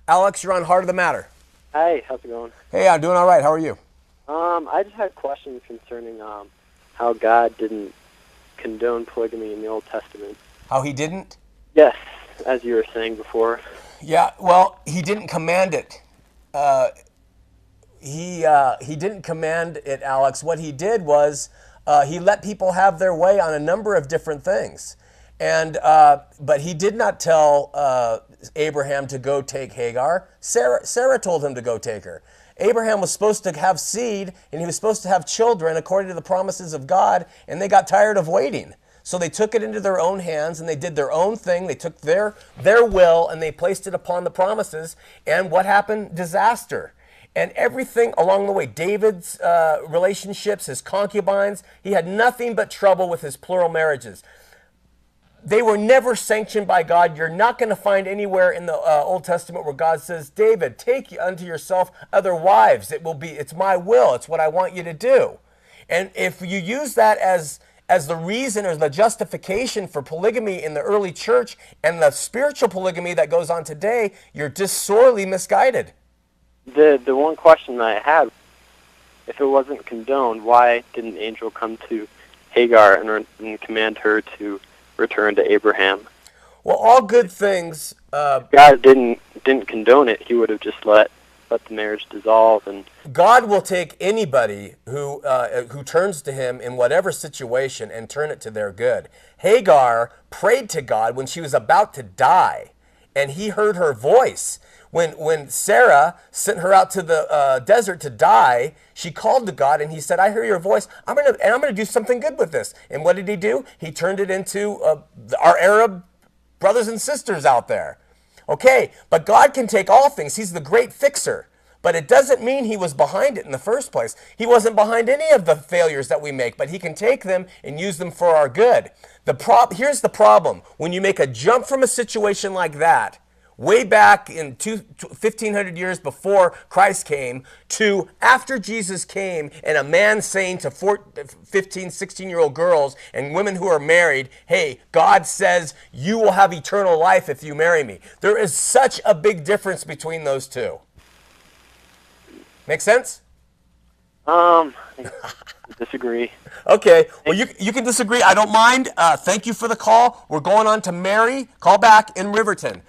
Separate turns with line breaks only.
Alex, you're on Heart of the Matter.
Hi, how's it going?
Hey, I'm doing all right. How are you?
I just had questions concerning how God didn't condone polygamy in the Old Testament.
How he didn't?
Yes, as you were saying before.
Yeah, well, he didn't command it. Uh, he didn't command it, Alex. What he did was he let people have their way on a number of different things, and but he did not tell Abraham to go take Hagar. Sarah told him to go take her. Abraham was supposed to have seed, and he was supposed to have children according to the promises of God, and they got tired of waiting. So they took it into their own hands and they did their own thing. They took their will and they placed it upon the promises. And what happened? Disaster. And everything along the way, David's relationships, his concubines, he had nothing but trouble with his plural marriages. They were never sanctioned by God. You're not going to find anywhere in the Old Testament where God says, David, take unto yourself other wives. It's my will. It's what I want you to do. And if you use that as the reason or the justification for polygamy in the early church and the spiritual polygamy that goes on today, you're just sorely misguided.
The one question that I had, if it wasn't condoned, why didn't the angel come to Hagar and command her to return to Abraham?
Well, all good things.
If God didn't condone it, he would have just let the marriage dissolve. And
God will take anybody who turns to him in whatever situation and turn it to their good. Hagar prayed to God when she was about to die, and he heard her voice. When Sarah sent her out to the desert to die, she called to God, and he said, I hear your voice, I'm gonna do something good with this. And what did he do? He turned it into our Arab brothers and sisters out there. Okay, but God can take all things. He's the great fixer. But it doesn't mean he was behind it in the first place. He wasn't behind any of the failures that we make, but he can take them and use them for our good. Here's the problem. When you make a jump from a situation like that, way back in 1,500 years before Christ came, to after Jesus came, and a man saying to 15, 16-year-old girls and women who are married, hey, God says you will have eternal life if you marry me. There is such a big difference between those two. Make sense?
I disagree.
Okay. Well, you can disagree. I don't mind. Thank you for the call. We're going on to Mary. Call back in Riverton.